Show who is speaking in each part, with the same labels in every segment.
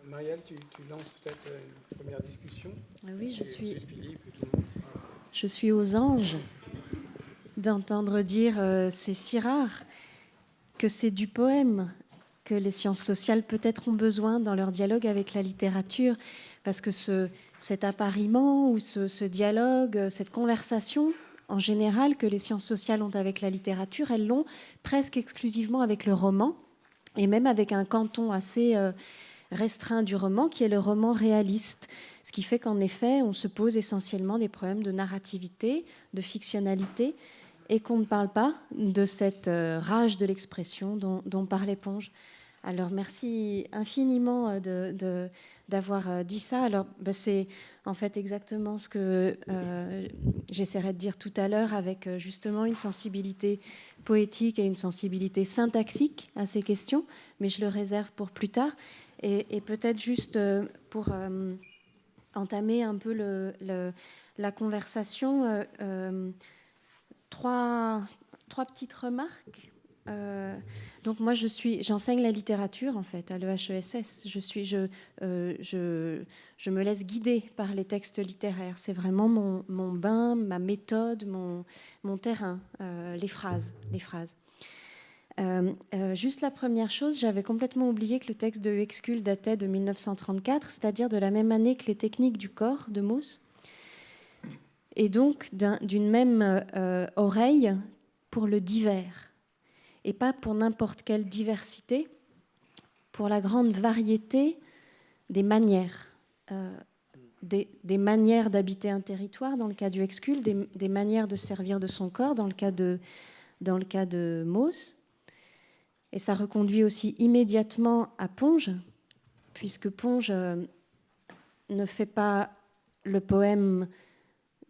Speaker 1: Marielle, tu lances peut-être une première discussion.
Speaker 2: Oui,
Speaker 1: Philippe et tout le monde.
Speaker 2: Je suis aux anges d'entendre dire c'est si rare que c'est du poème que les sciences sociales peut-être ont besoin dans leur dialogue avec la littérature, parce que cet appariement ou ce dialogue, cette conversation en général que les sciences sociales ont avec la littérature, elles l'ont presque exclusivement avec le roman, et même avec un canton assez restreint du roman, qui est le roman réaliste. Ce qui fait qu'en effet, on se pose essentiellement des problèmes de narrativité, de fictionnalité, et qu'on ne parle pas de cette rage de l'expression dont parle Ponge. Alors, merci infiniment d'avoir dit ça. Alors, c'est en fait exactement ce que j'essaierai de dire tout à l'heure, avec justement une sensibilité poétique et une sensibilité syntaxique à ces questions, mais je le réserve pour plus tard. Et peut-être juste pour entamer un peu la conversation, trois petites remarques. Donc moi, j'enseigne la littérature en fait à l'EHESS. Je me laisse guider par les textes littéraires. C'est vraiment mon bain, ma méthode, mon terrain, les phrases. Juste la première chose, j'avais complètement oublié que le texte de Uexküll datait de 1934, c'est-à-dire de la même année que les techniques du corps de Mauss, et donc d'une même oreille pour le divers, et pas pour n'importe quelle diversité, pour la grande variété des manières, des manières d'habiter un territoire dans le cas d'Uexküll, des manières de servir de son corps dans le cas de Mauss. Et ça reconduit aussi immédiatement à Ponge, puisque Ponge ne fait pas le poème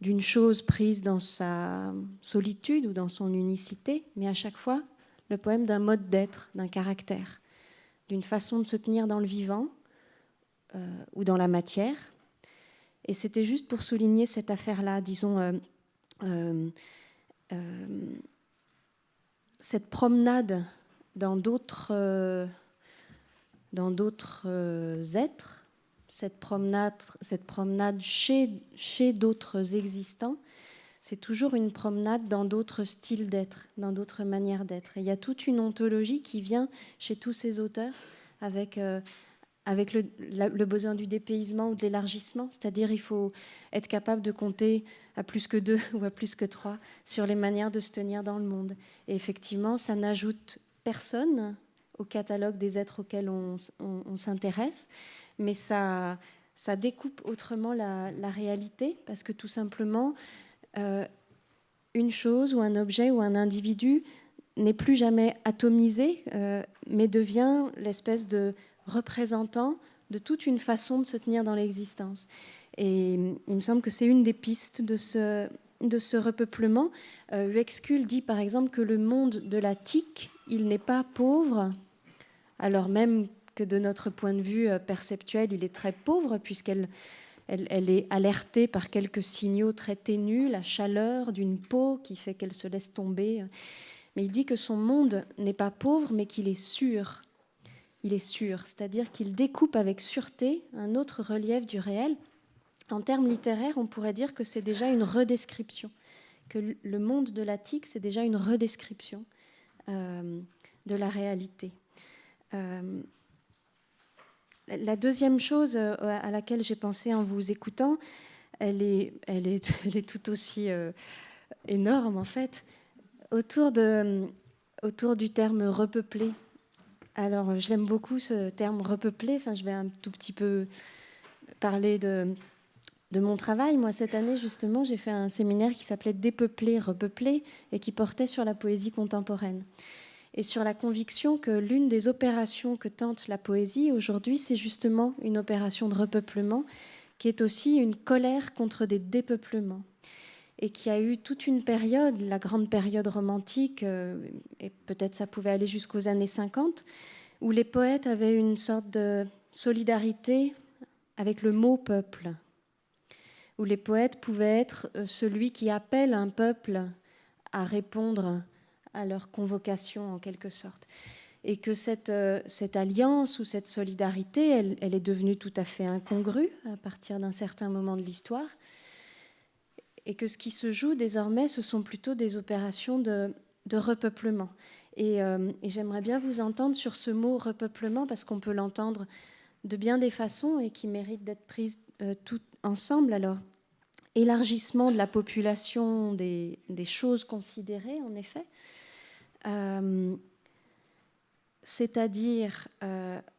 Speaker 2: d'une chose prise dans sa solitude ou dans son unicité, mais à chaque fois le poème d'un mode d'être, d'un caractère, d'une façon de se tenir dans le vivant ou dans la matière. Et c'était juste pour souligner cette affaire-là, disons, cette promenade dans d'autres êtres, cette promenade chez d'autres existants, c'est toujours une promenade dans d'autres styles d'être, dans d'autres manières d'être. Et il y a toute une ontologie qui vient chez tous ces auteurs avec le besoin du dépaysement ou de l'élargissement. C'est-à-dire il faut être capable de compter à plus que 2 ou à plus que 3 sur les manières de se tenir dans le monde. Et effectivement, ça n'ajoute personne au catalogue des êtres auxquels on s'intéresse, mais ça découpe autrement la réalité, parce que tout simplement, une chose ou un objet ou un individu n'est plus jamais atomisé, mais devient l'espèce de représentant de toute une façon de se tenir dans l'existence. Et il me semble que c'est une des pistes de ce repeuplement. Uexküll dit par exemple que le monde de la tique, il n'est pas pauvre, alors même que de notre point de vue perceptuel, il est très pauvre, puisqu'elle est alertée par quelques signaux très ténus, la chaleur d'une peau qui fait qu'elle se laisse tomber. Mais il dit que son monde n'est pas pauvre, mais qu'il est sûr. Il est sûr, c'est-à-dire qu'il découpe avec sûreté un autre relief du réel. En termes littéraires, on pourrait dire que c'est déjà une redescription, que le monde de la tique, c'est déjà une redescription de la réalité. La deuxième chose à laquelle j'ai pensé en vous écoutant, elle est tout aussi énorme en fait, autour du terme repeupler. Alors, je l'aime beaucoup ce terme repeupler. Enfin, je vais un tout petit peu parler de mon travail. Moi, cette année, justement, j'ai fait un séminaire qui s'appelait Dépeupler, repeupler, et qui portait sur la poésie contemporaine. Et sur la conviction que l'une des opérations que tente la poésie aujourd'hui, c'est justement une opération de repeuplement, qui est aussi une colère contre des dépeuplements. Et qui a eu toute une période, la grande période romantique, et peut-être ça pouvait aller jusqu'aux années 50, où les poètes avaient une sorte de solidarité avec le mot peuple, où les poètes pouvaient être celui qui appelle un peuple à répondre à leur convocation en quelque sorte. et que cette alliance ou cette solidarité, elle est devenue tout à fait incongrue à partir d'un certain moment de l'histoire, et que ce qui se joue désormais, ce sont plutôt des opérations de repeuplement. Et j'aimerais bien vous entendre sur ce mot repeuplement, parce qu'on peut l'entendre de bien des façons et qui mérite d'être prise tout ensemble. Alors, élargissement de la population des choses considérées, en effet, c'est-à-dire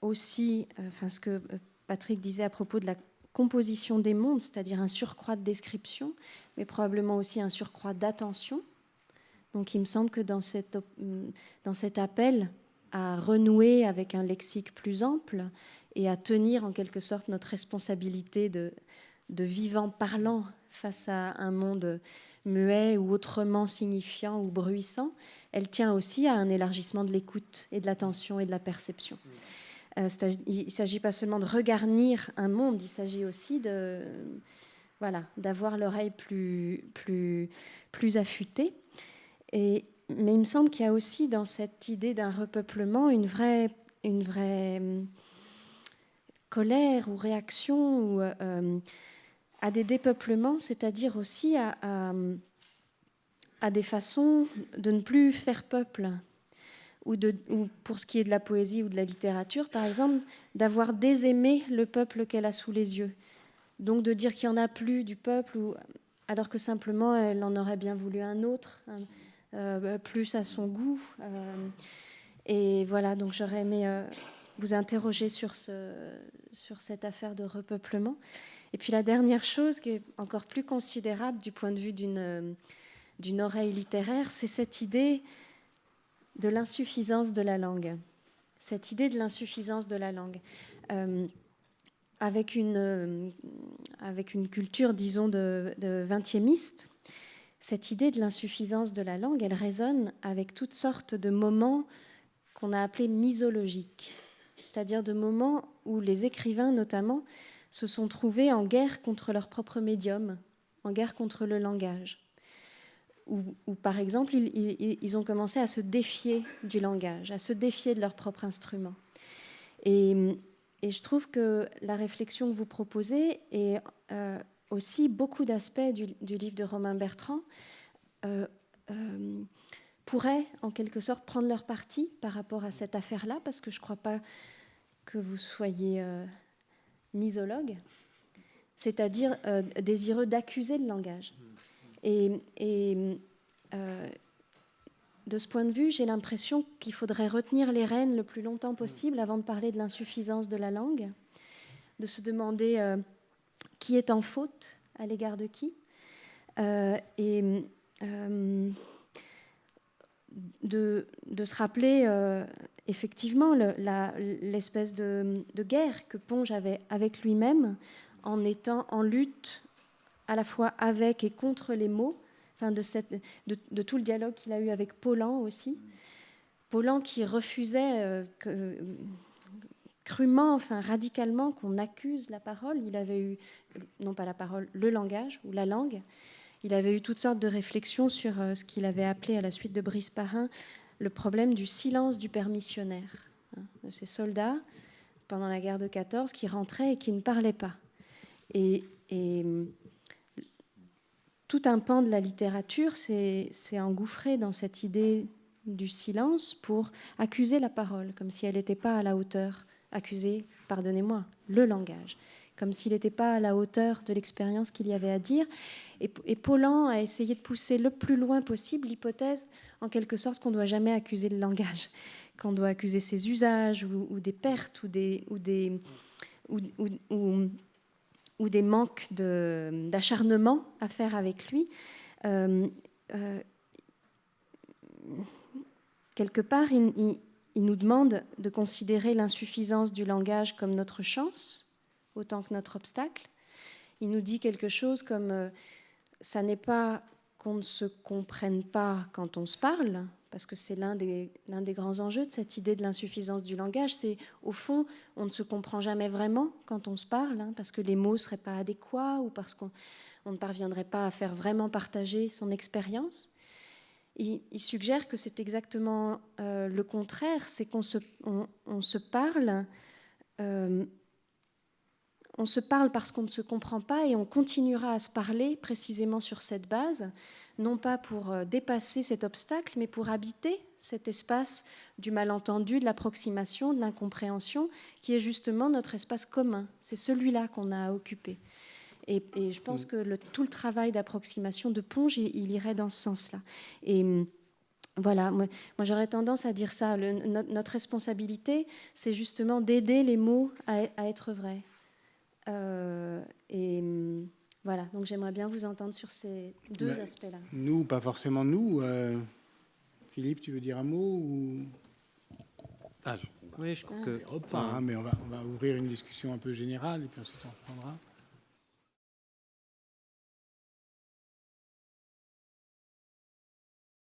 Speaker 2: aussi, ce que Patrick disait à propos de la composition des mondes, c'est-à-dire un surcroît de description, mais probablement aussi un surcroît d'attention. Donc il me semble que dans cet appel à renouer avec un lexique plus ample et à tenir en quelque sorte notre responsabilité de vivant parlant face à un monde muet ou autrement signifiant ou bruissant, elle tient aussi à un élargissement de l'écoute et de l'attention et de la perception. Il ne s'agit pas seulement de regarnir un monde, il s'agit aussi d'avoir l'oreille plus affûtée. Mais il me semble qu'il y a aussi dans cette idée d'un repeuplement une vraie colère ou réaction à des dépeuplements, c'est-à-dire aussi à des façons de ne plus faire peuple, ou pour ce qui est de la poésie ou de la littérature, par exemple, d'avoir désaimé le peuple qu'elle a sous les yeux. Donc de dire qu'il n'y en a plus du peuple, alors que simplement elle en aurait bien voulu un autre, plus à son goût. Et voilà, donc j'aurais aimé vous interroger sur cette affaire de repeuplement. Et puis la dernière chose, qui est encore plus considérable du point de vue d'une oreille littéraire, c'est cette idée de l'insuffisance de la langue. Cette idée de l'insuffisance de la langue. Avec une culture, disons, de 20e, cette idée de l'insuffisance de la langue, elle résonne avec toutes sortes de moments qu'on a appelés misologiques, c'est-à-dire de moments où les écrivains, notamment, se sont trouvés en guerre contre leur propre médium, en guerre contre le langage. Ou par exemple, ils ont commencé à se défier du langage, à se défier de leur propre instrument. Et je trouve que la réflexion que vous proposez et aussi beaucoup d'aspects du livre de Romain Bertrand pourraient en quelque sorte prendre leur parti par rapport à cette affaire-là, parce que je ne crois pas que vous soyez misologue, c'est-à-dire désireux d'accuser le langage. Et de ce point de vue, j'ai l'impression qu'il faudrait retenir les rênes le plus longtemps possible avant de parler de l'insuffisance de la langue, de se demander qui est en faute à l'égard de qui, et de se rappeler effectivement l'espèce de guerre que Ponge avait avec lui-même en étant en lutte à la fois avec et contre les mots, de tout le dialogue qu'il a eu avec Paulan aussi. Paulan qui refusait crûment, radicalement, qu'on accuse la parole. Il avait eu, non pas la parole, le langage ou la langue. Il avait eu toutes sortes de réflexions sur ce qu'il avait appelé, à la suite de Brice Parrain, le problème du silence du permissionnaire, de ces soldats, pendant la guerre de 14, qui rentraient et qui ne parlaient pas. Et tout un pan de la littérature s'est engouffré dans cette idée du silence pour accuser la parole, comme si elle n'était pas à la hauteur, accuser, pardonnez-moi, le langage, comme s'il n'était pas à la hauteur de l'expérience qu'il y avait à dire. Et Paulan a essayé de pousser le plus loin possible l'hypothèse, en quelque sorte, qu'on ne doit jamais accuser le langage, qu'on doit accuser ses usages ou des pertes ou des manques d'acharnement à faire avec lui. Quelque part, il nous demande de considérer l'insuffisance du langage comme notre chance, autant que notre obstacle. Il nous dit quelque chose comme ça n'est pas qu'on ne se comprenne pas quand on se parle, parce que c'est l'un des grands enjeux de cette idée de l'insuffisance du langage, c'est au fond, on ne se comprend jamais vraiment quand on se parle, parce que les mots ne seraient pas adéquats ou parce qu'on ne parviendrait pas à faire vraiment partager son expérience. il suggère que c'est exactement le contraire, c'est qu'on on se parle. On se parle parce qu'on ne se comprend pas et on continuera à se parler précisément sur cette base, non pas pour dépasser cet obstacle, mais pour habiter cet espace du malentendu, de l'approximation, de l'incompréhension, qui est justement notre espace commun. C'est celui-là qu'on a à occuper. Et je pense que tout le travail d'approximation de Ponge, il irait dans ce sens-là. Et voilà, moi j'aurais tendance à dire ça. Notre responsabilité, c'est justement d'aider les mots à être vrais. Voilà, donc j'aimerais bien vous entendre sur ces deux aspects-là.
Speaker 3: Nous, pas forcément nous. Philippe, tu veux dire un mot ou...
Speaker 4: Oui, je crois que...
Speaker 3: mais on va ouvrir une discussion un peu générale et puis ensuite on reprendra.